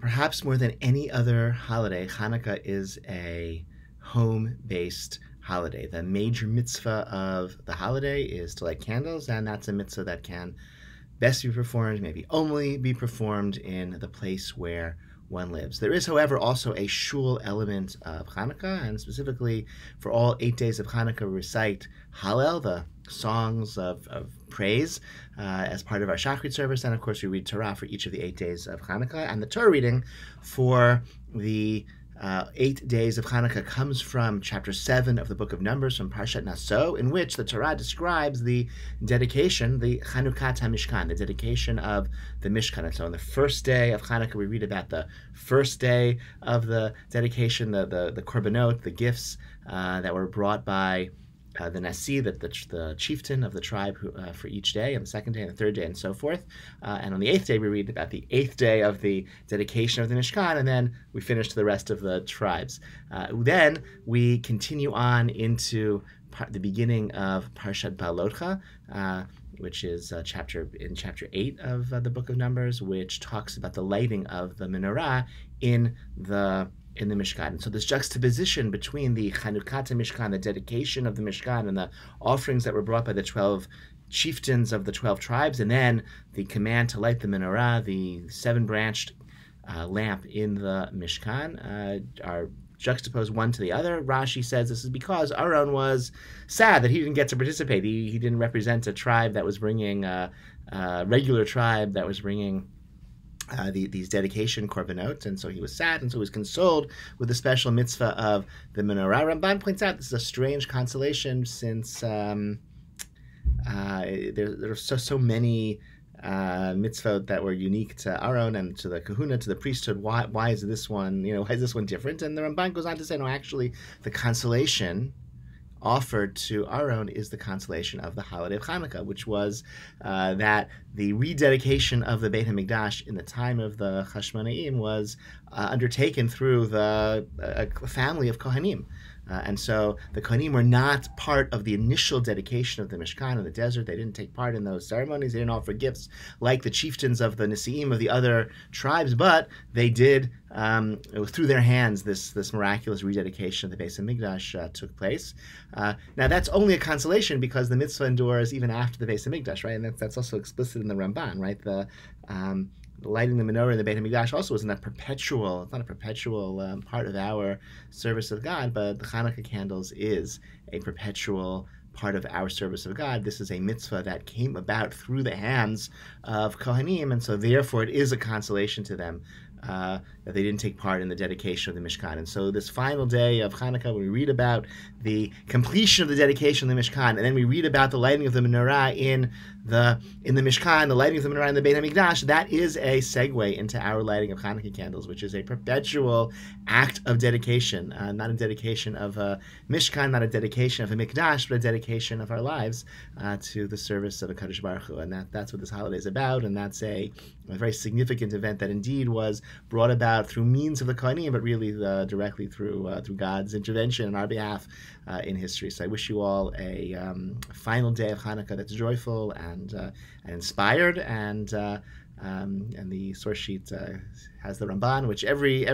Perhaps more than any other holiday, Hanukkah is a home-based holiday. The major mitzvah of the holiday is to light candles, and that's a mitzvah that can best be performed, maybe only be performed in the place where one lives. There is, however, also a shul element of Hanukkah, and specifically for all 8 days of Hanukkah, we recite Hallel, the songs of praise, as part of our Shachrit service, and of course we read Torah for each of the 8 days of Hanukkah. And the Torah reading for the 8 days of Hanukkah comes from chapter 7 of the book of Numbers, from Parshat Naso, in which the Torah describes the dedication, the Hanukkah Mishkan, the dedication of the Mishkan. And so on the first day of Hanukkah, we read about the first day of the dedication, the korbanot, the gifts that were brought by the Nasi, the chieftain of the tribe, for each day, and the second day and the third day, and so forth. And on the 8th day, we read about the 8th day of the dedication of the Mishkan, and then we finish to the rest of the tribes. Then we continue on into the beginning of Parshat Balotcha, which is chapter 8 of the book of Numbers, which talks about the lighting of the menorah in the Mishkan. And so this juxtaposition between the Hanukkah Mishkan, the dedication of the Mishkan, and the offerings that were brought by the 12 chieftains of the 12 tribes, and then the command to light the menorah, the 7-branched lamp in the Mishkan, are juxtaposed one to the other. Rashi says this is because Aaron was sad that he didn't get to participate. He didn't represent a tribe that was bringing, a regular tribe that was bringing these dedication korbanot, and so he was sad, and so he was consoled with the special mitzvah of the menorah. Ramban points out this is a strange consolation, since there are so many mitzvot that were unique to Aaron and to the kahuna, to the priesthood. Why is this one, why is this one different? And the Ramban goes on to say, no, actually, the consolation offered to Aaron is the consolation of the holiday of Hanukkah, which was that the rededication of the Beit HaMikdash in the time of the Hashmonaim was undertaken through a family of Kohanim. And so the Kohanim were not part of the initial dedication of the Mishkan in the desert. They didn't take part in those ceremonies. They didn't offer gifts like the chieftains of the Nesi'im of the other tribes, but they did, through their hands, this miraculous rededication of the Beis HaMikdash took place. Now that's only a consolation because the mitzvah endures even after the Beis HaMikdash, right? And that's also explicit in the Ramban, right? The lighting the menorah in the Beit HaMikdash also isn't it's not a perpetual part of our service of God, but the Hanukkah candles is a perpetual part of our service of God. This is a mitzvah that came about through the hands of Kohanim, and so therefore it is a consolation to them that they didn't take part in the dedication of the Mishkan. And so this final day of Hanukkah, when we read about the completion of the dedication of the Mishkan, and then we read about the lighting of the menorah in the Mishkan, the lighting of the menorah in the Beit HaMikdash, that is a segue into our lighting of Hanukkah candles, which is a perpetual act of dedication, not a dedication of a Mishkan, not a dedication of a Mikdash, but a dedication of our lives to the service of HaKadosh Baruch Hu. And that's what this holiday is about, and that's a very significant event that indeed was brought about through means of the Kohanim, but really directly through God's intervention on our behalf in history. So I wish you all a final day of Hanukkah that's joyful and inspired, and the source sheet has the Ramban, which every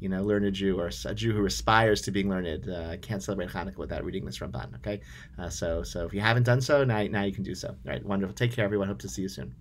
learned Jew, or a Jew who aspires to being learned, can't celebrate Hanukkah without reading this Ramban. Okay, so if you haven't done so, now you can do so. All right, wonderful. Take care, everyone. Hope to see you soon.